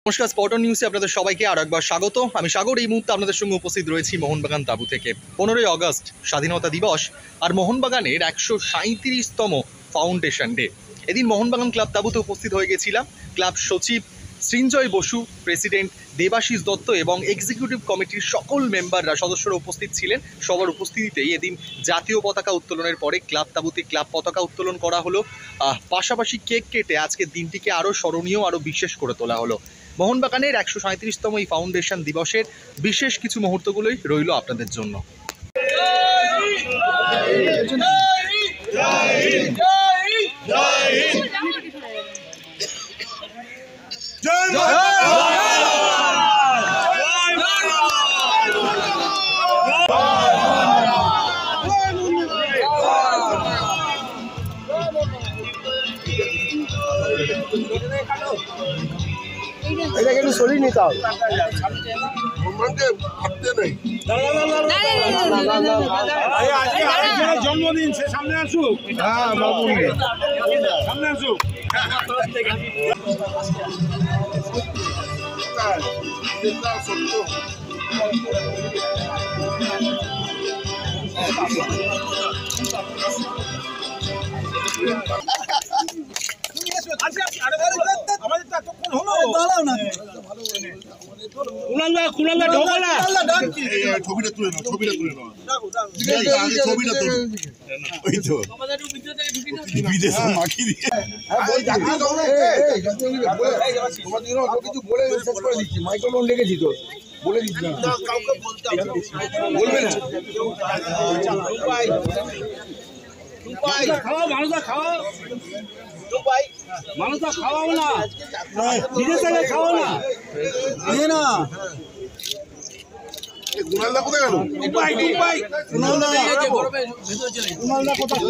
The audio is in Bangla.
নমস্কার, স্পটন নিউজে আপনাদের সবাইকে আরো একবার স্বাগত। আমি সাগর। এই মুহূর্তে আপনাদের সঙ্গে উপস্থিত রয়েছি মোহনবাগান তাঁবু থেকে। 15ই আগস্ট স্বাধীনতা দিবস আর মোহনবাগানের 137তম ফাউন্ডেশন ডে। এদিন মোহনবাগান ক্লাব তাঁবুতে উপস্থিত হয়ে গেছিলাম। ক্লাব সচিব সৃঞ্জয় বসু, প্রেসিডেন্ট দেবাশিস দত্ত এবং এক্সিকিউটিভ কমিটির সকল মেম্বাররা, সদস্যরা উপস্থিত ছিলেন। সবার উপস্থিতিতেই এদিন জাতীয় পতাকা উত্তোলনের পরে ক্লাব তাঁবুতে ক্লাব পতাকা উত্তোলন করা হলো। পাশাপাশি কেক কেটে আজকের দিনটিকে আরও স্মরণীয়, আরও বিশেষ করে তোলা হলো। মোহনবাগানের 137তম এই ফাউন্ডেশন দিবসের বিশেষ কিছু মুহূর্তগুলোই রইল আপনাদের জন্য। এটাকে একটু সরিয়ে নিতে হবে। জন্মদিন সে সামনে আসুক। হ্যাঁ বাবু, সামনে আসুক। ছবিটা তুলে নাও, ছবিটা তুলে নাও, ছবিটা তুলে ওই তো বিদেশে মাখি দিয়ে কিছু বলে শেষ করে দিচ্ছি। মাইক্রোফোন লেগেছি তো, বলে দিচ্ছি। বলবে না খাওয়া মানুষটা খাওয়া, মানুষটা খাওয়াও না, নিজের থেকে খাওয়া না। গুনালদা কোথায় গেল? কুনালদা কোথায়?